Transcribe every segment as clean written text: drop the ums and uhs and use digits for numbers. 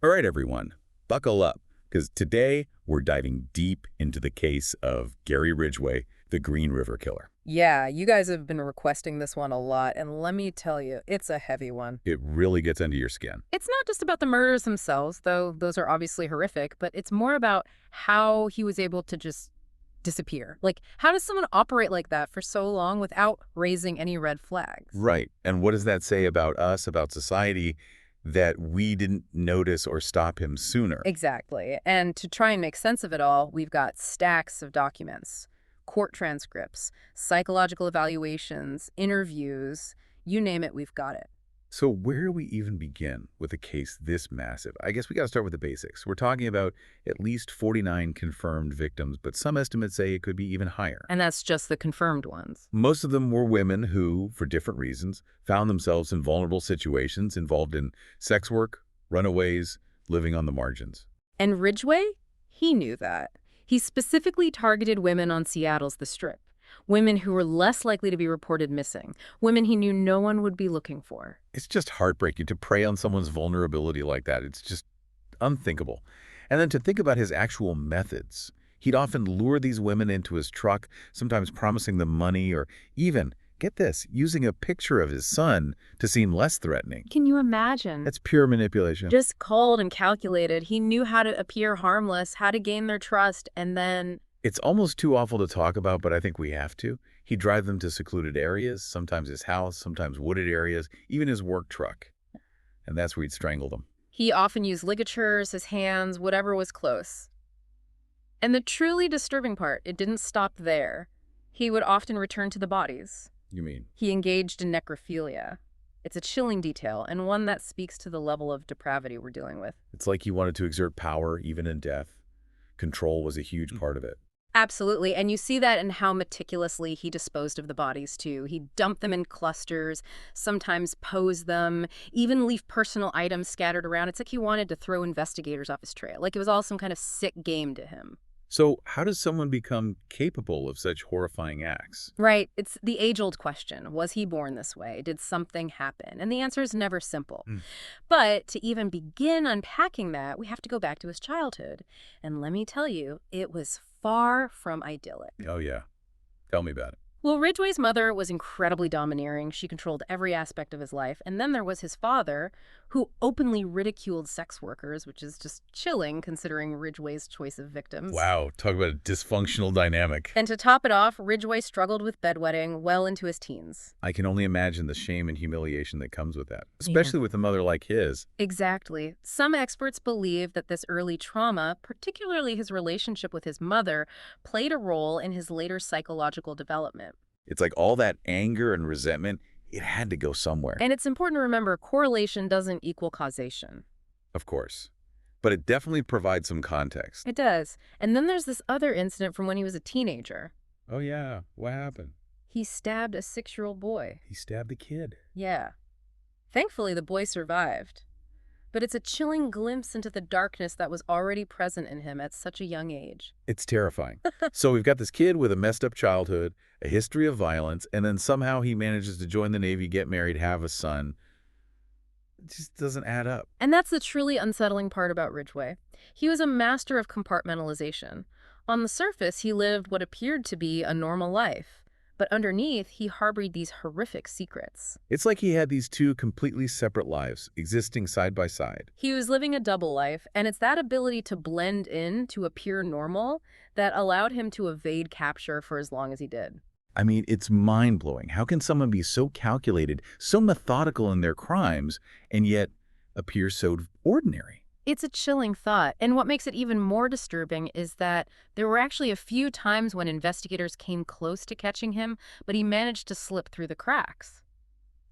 All right, everyone, buckle up, because today we're diving deep into the case of Gary Ridgway, the Green River Killer. Yeah, you guys have been requesting this one a lot, and let me tell you, it's a heavy one. It really gets under your skin. It's not just about the murders themselves, though those are obviously horrific, but it's more about how he was able to just disappear. Like, how does someone operate like that for so long without raising any red flags? Right. And what does that say about us, about society, that we didn't notice or stop him sooner? Exactly. And to try and make sense of it all, we've got stacks of documents, court transcripts, psychological evaluations, interviews, you name it, we've got it. So where do we even begin with a case this massive? I guess we got to start with the basics. We're talking about at least 49 confirmed victims, but some estimates say it could be even higher. And that's just the confirmed ones. Most of them were women who, for different reasons, found themselves in vulnerable situations involved in sex work, runaways, living on the margins. And Ridgway? He knew that. He specifically targeted women on Seattle's The Strip. Women who were less likely to be reported missing. Women he knew no one would be looking for. It's just heartbreaking to prey on someone's vulnerability like that. It's just unthinkable. And then to think about his actual methods. He'd often lure these women into his truck, sometimes promising them money or even, get this, using a picture of his son to seem less threatening. Can you imagine? That's pure manipulation. Just cold and calculated. He knew how to appear harmless, how to gain their trust, and then... It's almost too awful to talk about, but I think we have to. He'd drive them to secluded areas, sometimes his house, sometimes wooded areas, even his work truck. And that's where he'd strangle them. He often used ligatures, his hands, whatever was close. And the truly disturbing part, it didn't stop there. He would often return to the bodies. You mean? He engaged in necrophilia. It's a chilling detail, and one that speaks to the level of depravity we're dealing with. It's like he wanted to exert power, even in death. Control was a huge part of it. Absolutely, and you see that in how meticulously he disposed of the bodies, too. He'd dump them in clusters, sometimes pose them, even leave personal items scattered around. It's like he wanted to throw investigators off his trail, like it was all some kind of sick game to him. So how does someone become capable of such horrifying acts? Right, it's the age-old question. Was he born this way? Did something happen? And the answer is never simple. But to even begin unpacking that, we have to go back to his childhood. And let me tell you, it was far from idyllic. Oh, yeah. Tell me about it. Well, Ridgway's mother was incredibly domineering. She controlled every aspect of his life. And then there was his father, who openly ridiculed sex workers, which is just chilling considering Ridgway's choice of victims. Wow, talk about a dysfunctional dynamic. And to top it off, Ridgway struggled with bedwetting well into his teens. I can only imagine the shame and humiliation that comes with that, especially with a mother like his. Exactly. Some experts believe that this early trauma, particularly his relationship with his mother, played a role in his later psychological development. It's like all that anger and resentment, it had to go somewhere. And it's important to remember correlation doesn't equal causation. Of course. But it definitely provides some context. It does. And then there's this other incident from when he was a teenager. Oh, yeah. What happened? He stabbed a 6-year-old boy. He stabbed a kid. Yeah. Thankfully, the boy survived. But it's a chilling glimpse into the darkness that was already present in him at such a young age. It's terrifying. So we've got this kid with a messed up childhood, a history of violence, and then somehow he manages to join the Navy, get married, have a son. It just doesn't add up. And that's the truly unsettling part about Ridgway. He was a master of compartmentalization. On the surface, he lived what appeared to be a normal life. But underneath, he harbored these horrific secrets. It's like he had these two completely separate lives, existing side by side. He was living a double life, and it's that ability to blend in, to appear normal, that allowed him to evade capture for as long as he did. I mean, it's mind-blowing. How can someone be so calculated, so methodical in their crimes, and yet appear so ordinary? It's a chilling thought, and what makes it even more disturbing is that there were actually a few times when investigators came close to catching him, but he managed to slip through the cracks.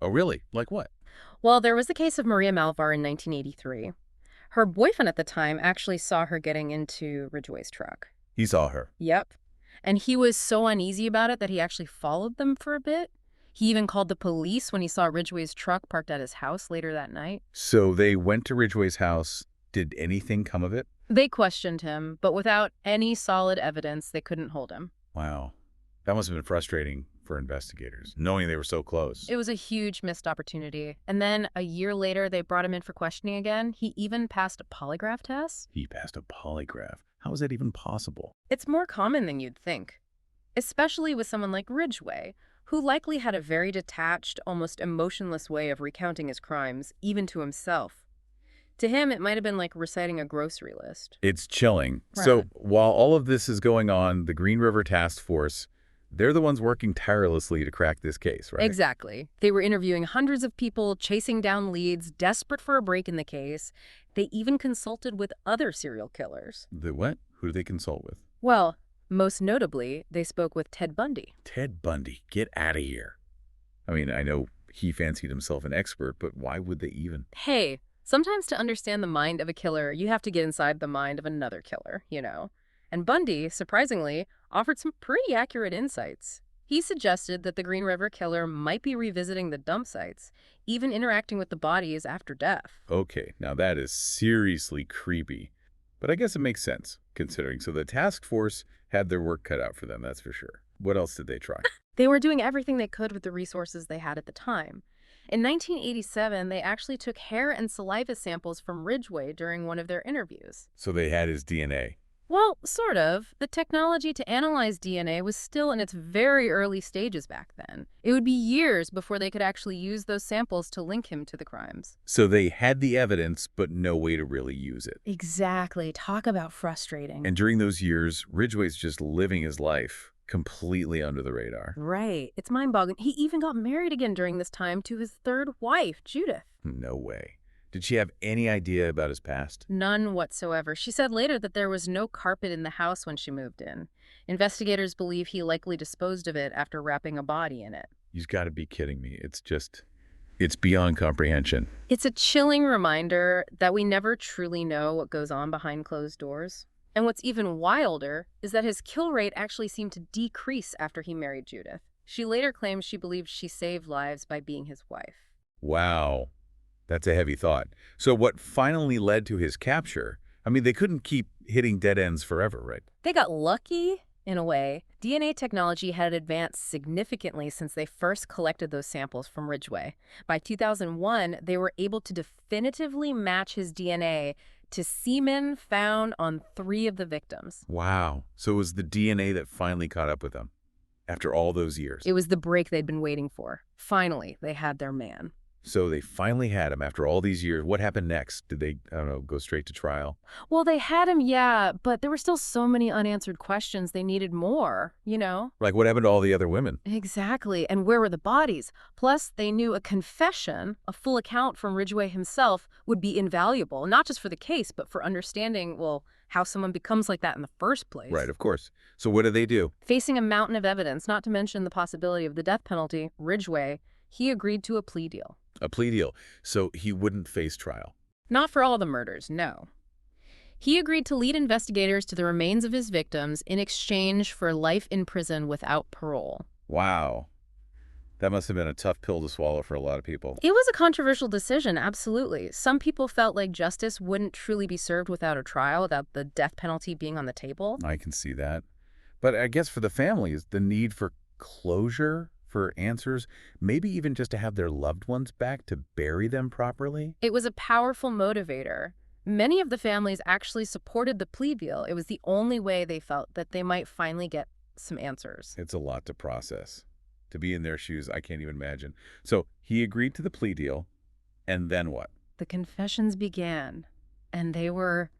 Oh, really? Like what? Well, there was the case of Maria Malvar in 1983. Her boyfriend at the time actually saw her getting into Ridgway's truck. He saw her. Yep. And he was so uneasy about it that he actually followed them for a bit. He even called the police when he saw Ridgway's truck parked at his house later that night. So they went to Ridgway's house. Did anything come of it? They questioned him, but without any solid evidence, they couldn't hold him. Wow. That must have been frustrating for investigators, knowing they were so close. It was a huge missed opportunity. And then a year later, they brought him in for questioning again. He even passed a polygraph test. He passed a polygraph. How is that even possible? It's more common than you'd think, especially with someone like Ridgway, who likely had a very detached, almost emotionless way of recounting his crimes, even to himself. To him, it might have been like reciting a grocery list. It's chilling. Right. So while all of this is going on, the Green River Task Force, they're the ones working tirelessly to crack this case, right? Exactly. They were interviewing hundreds of people, chasing down leads, desperate for a break in the case. They even consulted with other serial killers. The what? Who do they consult with? Well, most notably, they spoke with Ted Bundy. Ted Bundy. Get out of here. I mean, I know he fancied himself an expert, but why would they even? Hey, sometimes to understand the mind of a killer, you have to get inside the mind of another killer, you know? And Bundy, surprisingly, offered some pretty accurate insights. He suggested that the Green River Killer might be revisiting the dump sites, even interacting with the bodies after death. Okay, now that is seriously creepy. But I guess it makes sense, considering. So the task force had their work cut out for them, that's for sure. What else did they try? They were doing everything they could with the resources they had at the time. In 1987, they actually took hair and saliva samples from Ridgway during one of their interviews. So they had his DNA. Well, sort of. The technology to analyze DNA was still in its very early stages back then. It would be years before they could actually use those samples to link him to the crimes. So they had the evidence, but no way to really use it. Exactly. Talk about frustrating. And during those years, Ridgway's just living his life completely under the radar. Right. It's mind-boggling. He even got married again during this time to his third wife, Judith. No way. Did she have any idea about his past? None whatsoever. She said later that there was no carpet in the house when she moved in. Investigators believe he likely disposed of it after wrapping a body in it. You've got to be kidding me. It's beyond comprehension. It's a chilling reminder that we never truly know what goes on behind closed doors. And what's even wilder is that his kill rate actually seemed to decrease after he married Judith. She later claims she believes she saved lives by being his wife. Wow. That's a heavy thought. So what finally led to his capture? I mean, they couldn't keep hitting dead ends forever, right? They got lucky, in a way. DNA technology had advanced significantly since they first collected those samples from Ridgway. By 2001, they were able to definitively match his DNA to semen found on 3 of the victims. Wow. So it was the DNA that finally caught up with them after all those years. It was the break they'd been waiting for. Finally, they had their man. So they finally had him after all these years. What happened next? Did they, I don't know, go straight to trial? Well, they had him, yeah, but there were still so many unanswered questions. They needed more, you know? Like, what happened to all the other women? Exactly. And where were the bodies? Plus, they knew a confession, a full account from Ridgway himself, would be invaluable, not just for the case, but for understanding, well, how someone becomes like that in the first place. Right, of course. So what do they do? Facing a mountain of evidence, not to mention the possibility of the death penalty, Ridgway, he agreed to a plea deal. A plea deal. So he wouldn't face trial. Not for all the murders, no. He agreed to lead investigators to the remains of his victims in exchange for life in prison without parole. Wow. That must have been a tough pill to swallow for a lot of people. It was a controversial decision, absolutely. Some people felt like justice wouldn't truly be served without a trial, without the death penalty being on the table. I can see that. But I guess for the families, the need for closure, for answers, maybe even just to have their loved ones back to bury them properly? It was a powerful motivator. Many of the families actually supported the plea deal. It was the only way they felt that they might finally get some answers. It's a lot to process. To be in their shoes, I can't even imagine. So he agreed to the plea deal, and then what? The confessions began, and they were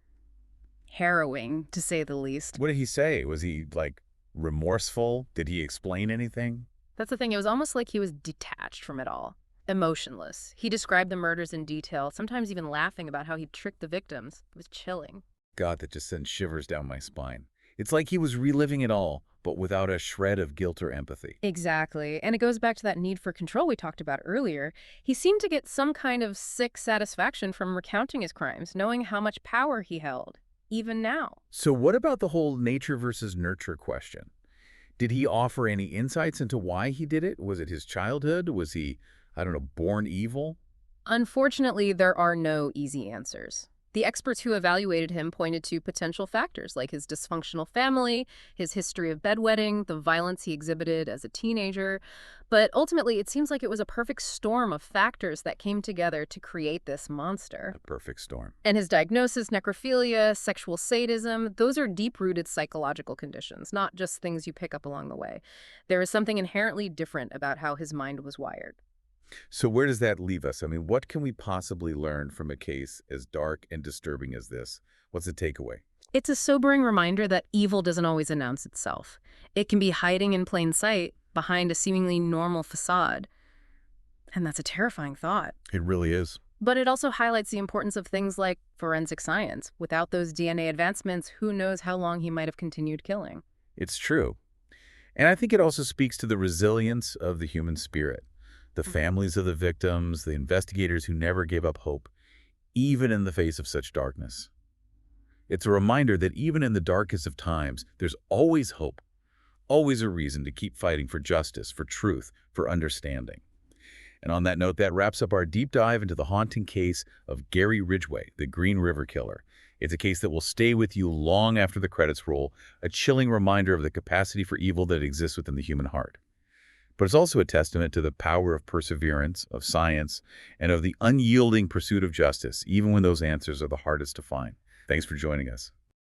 harrowing, to say the least. What did he say? Was he, like, remorseful? Did he explain anything? That's the thing. It was almost like he was detached from it all, emotionless. He described the murders in detail, sometimes even laughing about how he tricked the victims. It was chilling. God, that just sends shivers down my spine. It's like he was reliving it all, but without a shred of guilt or empathy. Exactly. And it goes back to that need for control we talked about earlier. He seemed to get some kind of sick satisfaction from recounting his crimes, knowing how much power he held, even now. So what about the whole nature versus nurture question? Did he offer any insights into why he did it? Was it his childhood? Was he, I don't know, born evil? Unfortunately, there are no easy answers. The experts who evaluated him pointed to potential factors like his dysfunctional family, his history of bedwetting, the violence he exhibited as a teenager. But ultimately, it seems like it was a perfect storm of factors that came together to create this monster. A perfect storm. And his diagnosis, necrophilia, sexual sadism, those are deep-rooted psychological conditions, not just things you pick up along the way. There is something inherently different about how his mind was wired. So where does that leave us? I mean, what can we possibly learn from a case as dark and disturbing as this? What's the takeaway? It's a sobering reminder that evil doesn't always announce itself. It can be hiding in plain sight behind a seemingly normal facade. And that's a terrifying thought. It really is. But it also highlights the importance of things like forensic science. Without those DNA advancements, who knows how long he might have continued killing. It's true. And I think it also speaks to the resilience of the human spirit. The families of the victims, the investigators who never gave up hope, even in the face of such darkness. It's a reminder that even in the darkest of times, there's always hope, always a reason to keep fighting for justice, for truth, for understanding. And on that note, that wraps up our deep dive into the haunting case of Gary Ridgway, the Green River Killer. It's a case that will stay with you long after the credits roll, a chilling reminder of the capacity for evil that exists within the human heart. But it's also a testament to the power of perseverance, of science, and of the unyielding pursuit of justice, even when those answers are the hardest to find. Thanks for joining us.